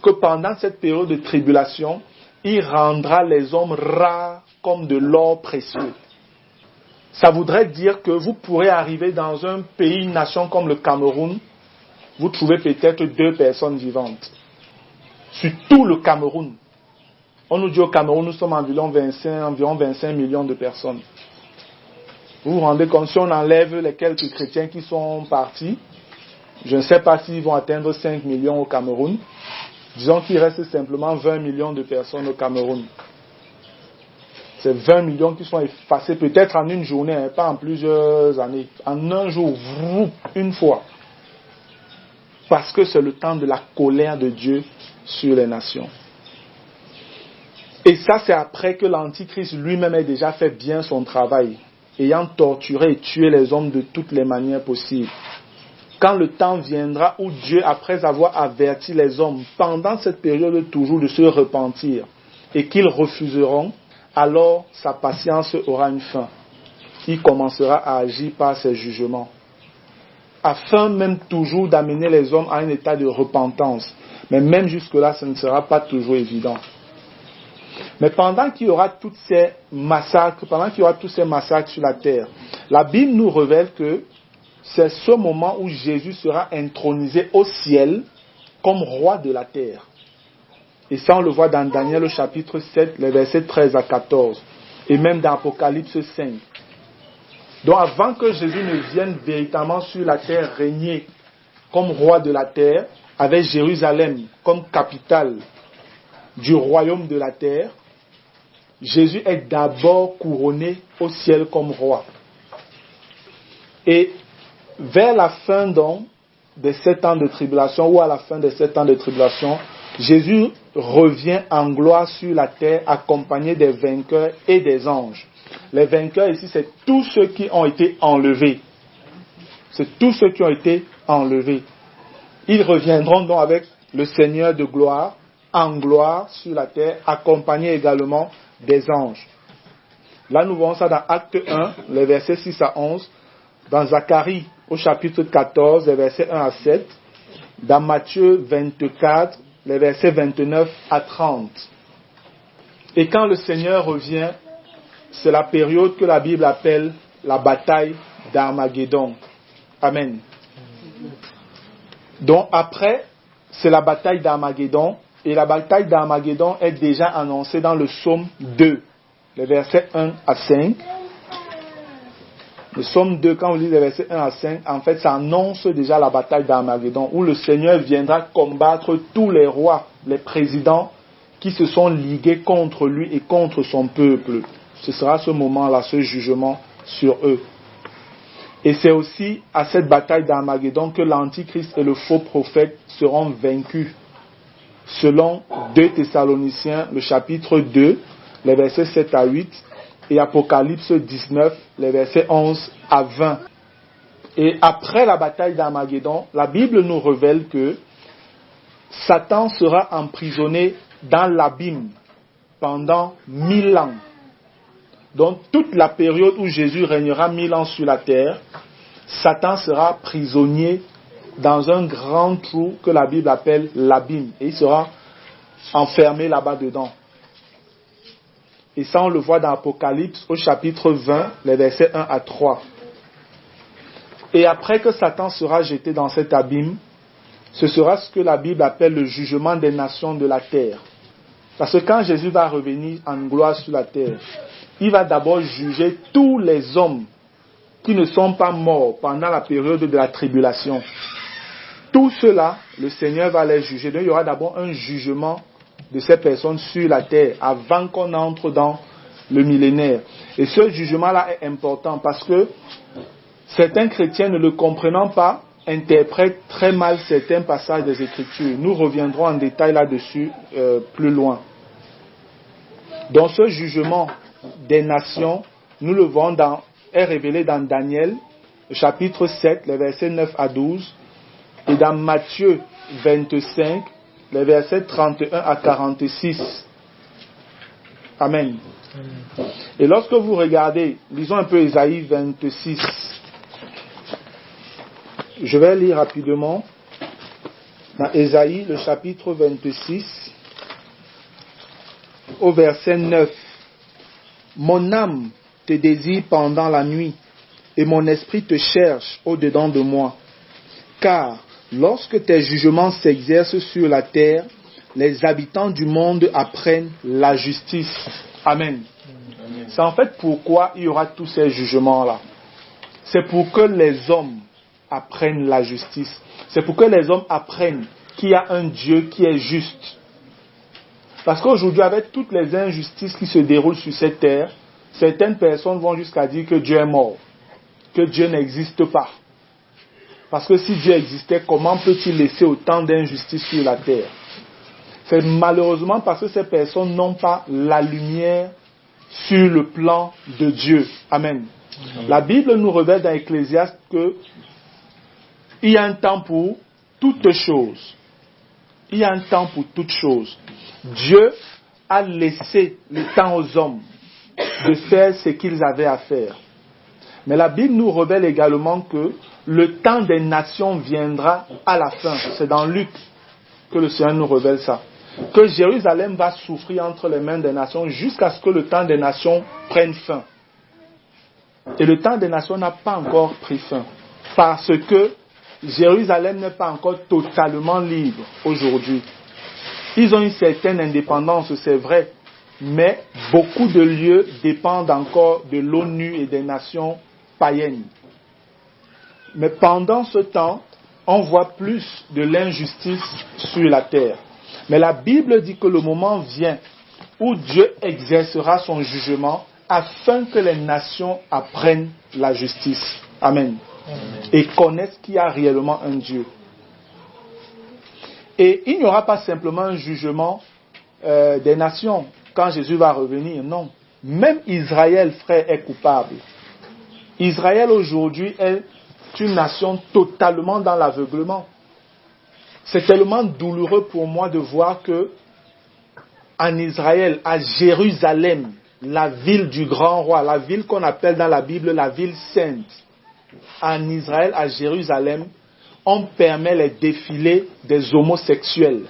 que pendant cette période de tribulation, il rendra les hommes rares comme de l'or précieux. Ça voudrait dire que vous pourrez arriver dans un pays, une nation comme le Cameroun, vous trouvez peut-être 2 personnes vivantes. Sur tout le Cameroun. On nous dit au Cameroun, nous sommes environ 25 millions de personnes. Vous vous rendez compte, si on enlève les quelques chrétiens qui sont partis, je ne sais pas s'ils vont atteindre 5 millions au Cameroun. Disons qu'il reste simplement 20 millions de personnes au Cameroun. C'est 20 millions qui sont effacés peut-être en une journée, pas en plusieurs années. En un jour, une fois. Parce que c'est le temps de la colère de Dieu sur les nations. Et ça, c'est après que l'Antichrist lui-même ait déjà fait bien son travail, ayant torturé et tué les hommes de toutes les manières possibles. Quand le temps viendra où Dieu, après avoir averti les hommes pendant cette période toujours de se repentir et qu'ils refuseront, alors sa patience aura une fin. Il commencera à agir par ses jugements, afin même toujours d'amener les hommes à un état de repentance. Mais même jusque-là, ce ne sera pas toujours évident. Mais pendant qu'il y aura tous ces massacres sur la terre, la Bible nous révèle que c'est ce moment où Jésus sera intronisé au ciel comme roi de la terre. Et ça, on le voit dans Daniel au chapitre 7, les versets 13 à 14. Et même dans Apocalypse 5. Donc avant que Jésus ne vienne véritablement sur la terre régner comme roi de la terre, avec Jérusalem comme capitale du royaume de la terre, Jésus est d'abord couronné au ciel comme roi. Et vers la fin donc des 7 ans de tribulation, ou à la fin des 7 ans de tribulation, Jésus revient en gloire sur la terre accompagné des vainqueurs et des anges. Les vainqueurs ici, c'est tous ceux qui ont été enlevés. C'est tous ceux qui ont été enlevés. Ils reviendront donc avec le Seigneur de gloire, en gloire sur la terre, accompagné également des anges. Là, nous voyons ça dans Acte 1, les versets 6 à 11, dans Zacharie, au chapitre 14, les versets 1 à 7, dans Matthieu 24, les versets 29 à 30. Et quand le Seigneur revient, c'est la période que la Bible appelle la bataille d'Armageddon. Amen. Donc après, c'est la bataille d'Armageddon. Et la bataille d'Armageddon est déjà annoncée dans le psaume 2, les versets 1 à 5. Le psaume 2, quand on lit les versets 1 à 5, en fait, ça annonce déjà la bataille d'Armageddon, où le Seigneur viendra combattre tous les rois, les présidents qui se sont ligués contre lui et contre son peuple. Ce sera ce moment-là, ce jugement sur eux. Et c'est aussi à cette bataille d'Armageddon que l'Antichrist et le faux prophète seront vaincus. Selon 2 Thessaloniciens, le chapitre 2, les versets 7 à 8, et Apocalypse 19, les versets 11 à 20. Et après la bataille d'Armageddon, la Bible nous révèle que Satan sera emprisonné dans l'abîme pendant 1000 ans. Donc toute la période où Jésus régnera 1000 ans sur la terre, Satan sera prisonnier dans un grand trou que la Bible appelle l'abîme. Et il sera enfermé là-bas dedans. Et ça, on le voit dans Apocalypse au chapitre 20, les versets 1 à 3. Et après que Satan sera jeté dans cet abîme, ce sera ce que la Bible appelle le jugement des nations de la terre. Parce que quand Jésus va revenir en gloire sur la terre, il va d'abord juger tous les hommes qui ne sont pas morts pendant la période de la tribulation. Tous ceux-là, le Seigneur va les juger. Donc il y aura d'abord un jugement de ces personnes sur la terre avant qu'on entre dans le millénaire. Et ce jugement-là est important parce que certains chrétiens, ne le comprenant pas, interprètent très mal certains passages des Écritures. Nous reviendrons en détail là-dessus plus loin. Donc ce jugement des nations, nous le voyons est révélé dans Daniel chapitre 7, les versets 9 à 12, et dans Matthieu 25, les versets 31 à 46. Amen. Et lorsque vous regardez, lisons un peu Ésaïe 26. Je vais lire rapidement dans Ésaïe, le chapitre 26, au verset 9. Mon âme te désire pendant la nuit, et mon esprit te cherche au-dedans de moi. Car lorsque tes jugements s'exercent sur la terre, les habitants du monde apprennent la justice. Amen. C'est en fait pourquoi il y aura tous ces jugements-là. C'est pour que les hommes apprennent la justice. C'est pour que les hommes apprennent qu'il y a un Dieu qui est juste. Parce qu'aujourd'hui, avec toutes les injustices qui se déroulent sur cette terre, certaines personnes vont jusqu'à dire que Dieu est mort, que Dieu n'existe pas. Parce que si Dieu existait, comment peut-il laisser autant d'injustices sur la terre? C'est malheureusement parce que ces personnes n'ont pas la lumière sur le plan de Dieu. Amen. La Bible nous révèle dans Ecclésiaste qu'il y a un temps pour toutes choses. Il y a un temps pour toutes choses. Dieu a laissé le temps aux hommes de faire ce qu'ils avaient à faire. Mais la Bible nous révèle également que le temps des nations viendra à la fin. C'est dans Luc que le Seigneur nous révèle ça. Que Jérusalem va souffrir entre les mains des nations jusqu'à ce que le temps des nations prenne fin. Et le temps des nations n'a pas encore pris fin. Parce que Jérusalem n'est pas encore totalement libre aujourd'hui. Ils ont une certaine indépendance, c'est vrai. Mais beaucoup de lieux dépendent encore de l'ONU et des nations païennes. Mais pendant ce temps, on voit plus de l'injustice sur la terre. Mais la Bible dit que le moment vient où Dieu exercera son jugement afin que les nations apprennent la justice. Amen. Et connaissent qu'il y a réellement un Dieu. Et il n'y aura pas simplement un jugement des nations quand Jésus va revenir. Non. Même Israël, frère, est coupable. Israël aujourd'hui est une nation totalement dans l'aveuglement. C'est tellement douloureux pour moi de voir que en Israël, à Jérusalem, la ville du grand roi, la ville qu'on appelle dans la Bible la ville sainte, en Israël, à Jérusalem, on permet les défilés des homosexuels.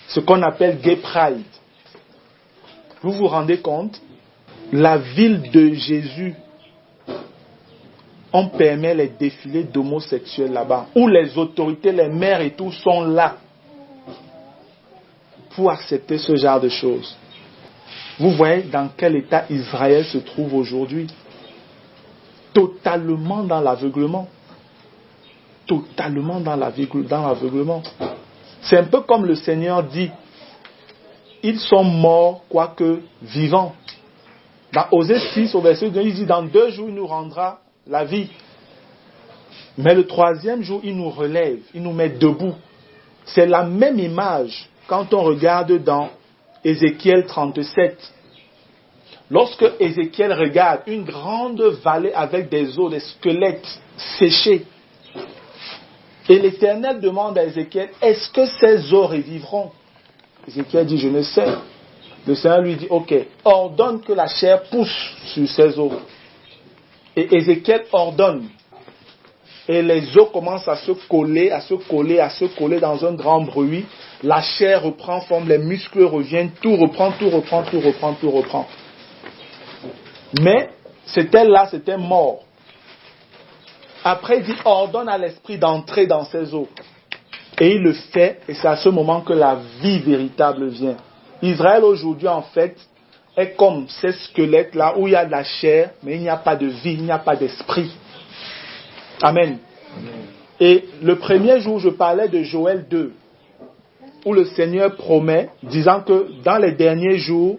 Ce qu'on appelle gay pride. Vous vous rendez compte? La ville de Jésus, on permet les défilés d'homosexuels là-bas, où les autorités, les maires et tout sont là pour accepter ce genre de choses. Vous voyez dans quel état Israël se trouve aujourd'hui? Totalement dans l'aveuglement. Totalement dans l'aveuglement. C'est un peu comme le Seigneur dit, ils sont morts quoique vivants. Dans Osée 6 au verset 2, il dit, dans 2 jours il nous rendra la vie. Mais le 3e jour, il nous relève, il nous met debout. C'est la même image quand on regarde dans Ézéchiel 37. Lorsque Ézéchiel regarde une grande vallée avec des os, des squelettes séchés, et l'Éternel demande à Ézéchiel, est-ce que ces os revivront? Ézéchiel dit, je ne sais. Le Seigneur lui dit, ok, ordonne que la chair pousse sur ces os. Et Ézéchiel ordonne. Et les os commencent à se coller, à se coller, à se coller dans un grand bruit. La chair reprend forme, les muscles reviennent, tout reprend. Mais c'était là, c'était mort. Après, il dit, ordonne à l'esprit d'entrer dans ces eaux. Et il le fait, et c'est à ce moment que la vie véritable vient. Israël aujourd'hui, en fait, est comme ces squelettes-là où il y a de la chair, mais il n'y a pas de vie, il n'y a pas d'esprit. Amen. Et le premier jour, je parlais de Joël 2, où le Seigneur promet, disant que dans les derniers jours,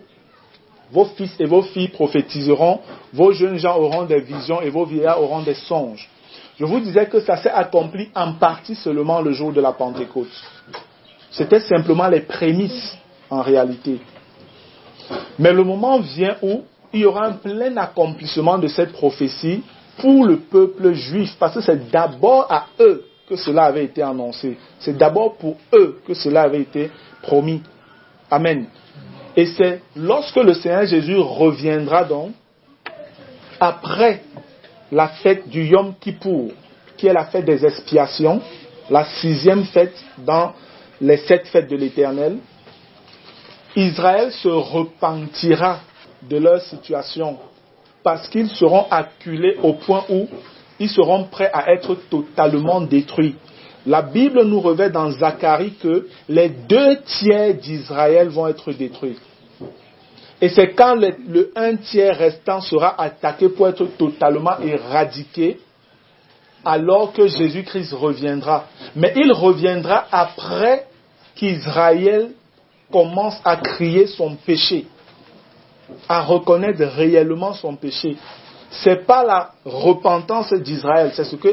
vos fils et vos filles prophétiseront, vos jeunes gens auront des visions et vos vieillards auront des songes. Je vous disais que ça s'est accompli en partie seulement le jour de la Pentecôte. C'était simplement les prémices en réalité. Mais le moment vient où il y aura un plein accomplissement de cette prophétie pour le peuple juif, parce que c'est d'abord à eux que cela avait été annoncé. C'est d'abord pour eux que cela avait été promis. Amen. Et c'est lorsque le Seigneur Jésus reviendra donc, après la fête du Yom Kippour, qui est la fête des expiations, la 6e fête dans les 7 fêtes de l'Éternel, Israël se repentira de leur situation parce qu'ils seront acculés au point où ils seront prêts à être totalement détruits. La Bible nous revêt dans Zacharie que les 2/3 d'Israël vont être détruits. Et c'est quand le 1/3 restant sera attaqué pour être totalement éradiqué, alors que Jésus-Christ reviendra. Mais il reviendra après qu'Israël commence à crier son péché, à reconnaître réellement son péché. C'est pas la repentance d'Israël, c'est ce que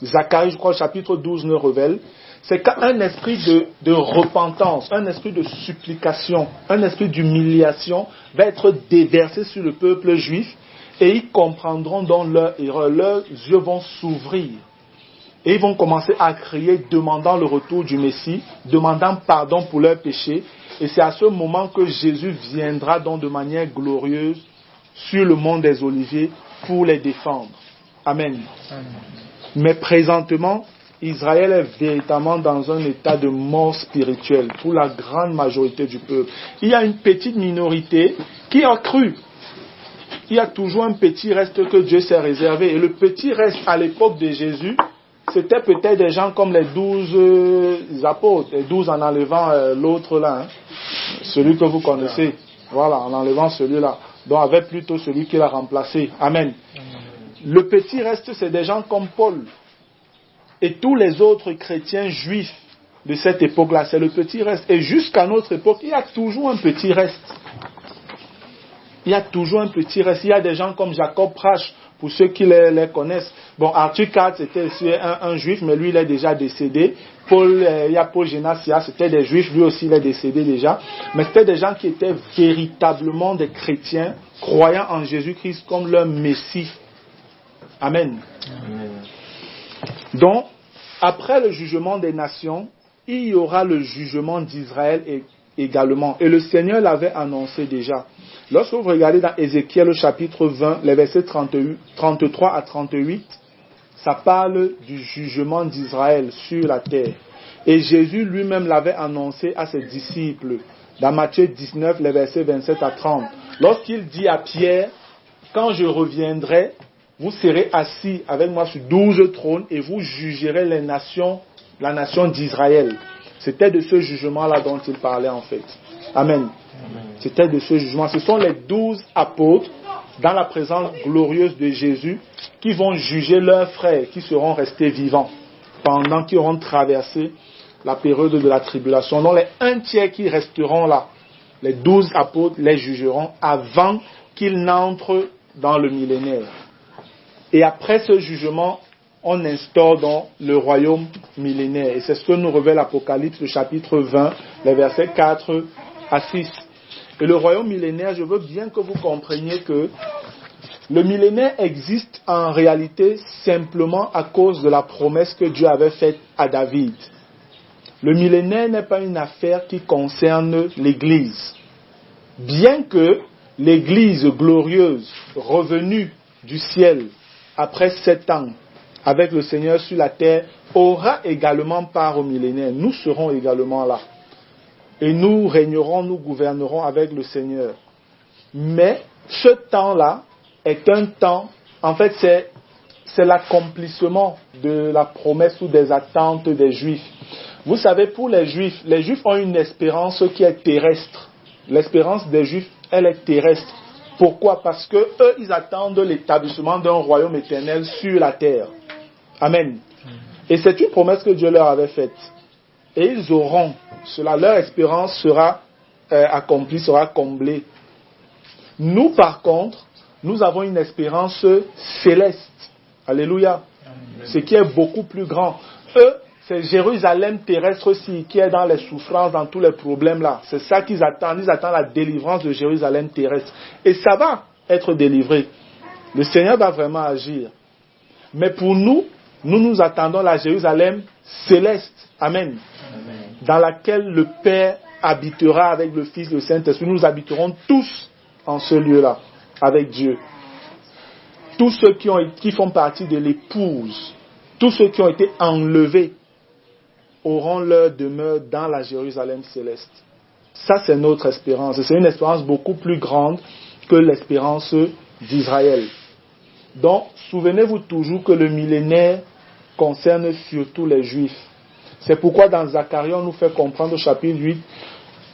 Zacharie, je crois, chapitre 12 nous révèle. C'est qu'un esprit de repentance, un esprit de supplication, un esprit d'humiliation va être déversé sur le peuple juif et ils comprendront donc leur erreur. Leurs yeux vont s'ouvrir et ils vont commencer à crier demandant le retour du Messie, demandant pardon pour leurs péchés. Et c'est à ce moment que Jésus viendra donc de manière glorieuse sur le mont des Oliviers pour les défendre. Amen. Amen. Mais présentement, Israël est véritablement dans un état de mort spirituelle pour la grande majorité du peuple. Il y a une petite minorité qui a cru. Il y a toujours un petit reste que Dieu s'est réservé. Et le petit reste à l'époque de Jésus, c'était peut-être des gens comme les 12 apôtres, les 12 en enlevant l'autre là, celui que vous connaissez. Voilà, en enlevant celui-là. Donc avec plutôt celui qui l'a remplacé. Amen. Le petit reste, c'est des gens comme Paul et tous les autres chrétiens juifs de cette époque-là. C'est le petit reste. Et jusqu'à notre époque, il y a toujours un petit reste. Il y a toujours un petit reste. Il y a des gens comme Jacob Prasch, pour ceux qui les connaissent. Bon, Arthur Katz était aussi un juif, mais lui, il est déjà décédé. Il y a Paul Genassia, c'était des juifs, lui aussi, il est décédé déjà. Mais c'était des gens qui étaient véritablement des chrétiens, croyant en Jésus-Christ comme leur Messie. Amen. Amen. Donc, après le jugement des nations, il y aura le jugement d'Israël également. Et le Seigneur l'avait annoncé déjà. Lorsque vous regardez dans Ézéchiel au chapitre 20, les versets 33 à 38, ça parle du jugement d'Israël sur la terre. Et Jésus lui-même l'avait annoncé à ses disciples dans Matthieu 19, les versets 27 à 30. Lorsqu'il dit à Pierre, quand je reviendrai, vous serez assis avec moi sur 12 trônes et vous jugerez les nations, la nation d'Israël. C'était de ce jugement-là dont il parlait en fait. Amen. C'était de ce jugement. Ce sont les 12 apôtres dans la présence glorieuse de Jésus qui vont juger leurs frères qui seront restés vivants pendant qu'ils auront traversé la période de la tribulation. Donc les 1/3 qui resteront là, les 12 apôtres les jugeront avant qu'ils n'entrent dans le millénaire. Et après ce jugement, on instaure donc le royaume millénaire. Et c'est ce que nous révèle l'Apocalypse, le chapitre 20, les versets 4 à 6. Et le royaume millénaire, je veux bien que vous compreniez que le millénaire existe en réalité simplement à cause de la promesse que Dieu avait faite à David. Le millénaire n'est pas une affaire qui concerne l'Église. Bien que l'Église glorieuse, revenue du ciel après 7 ans, avec le Seigneur sur la terre, aura également part au millénaire. Nous serons également là. Et nous régnerons, nous gouvernerons avec le Seigneur. Mais ce temps-là est un temps, en fait c'est l'accomplissement de la promesse ou des attentes des Juifs. Vous savez, pour les Juifs ont une espérance qui est terrestre. L'espérance des Juifs, elle est terrestre. Pourquoi? Parce que eux, ils attendent l'établissement d'un royaume éternel sur la terre. Amen. Et c'est une promesse que Dieu leur avait faite. Et ils auront cela. Leur espérance sera accomplie, sera comblée. Nous, par contre, nous avons une espérance céleste. Alléluia. Amen. Ce qui est beaucoup plus grand. Eux, c'est Jérusalem terrestre aussi qui est dans les souffrances, dans tous les problèmes là. C'est ça qu'ils attendent. Ils attendent la délivrance de Jérusalem terrestre. Et ça va être délivré. Le Seigneur va vraiment agir. Mais pour nous, nous attendons la Jérusalem céleste. Amen. Amen. Dans laquelle le Père habitera avec le Fils, le Saint-Esprit. Nous habiterons tous en ce lieu-là, avec Dieu. Tous ceux qui font partie de l'épouse, tous ceux qui ont été enlevés, auront leur demeure dans la Jérusalem céleste. Ça, c'est notre espérance. Et c'est une espérance beaucoup plus grande que l'espérance d'Israël. Donc, souvenez-vous toujours que le millénaire concerne surtout les Juifs. C'est pourquoi dans Zacharie, on nous fait comprendre au chapitre 8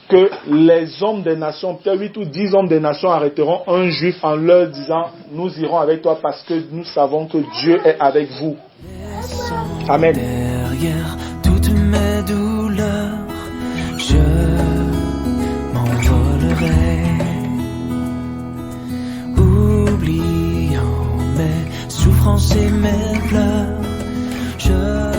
que les hommes des nations, peut-être 8 ou 10 hommes des nations arrêteront un Juif en leur disant « Nous irons avec toi parce que nous savons que Dieu est avec vous. » Amen. Derrière toutes mes douleurs, je m'envolerai, oubliant mes souffrances et mes pleurs. Je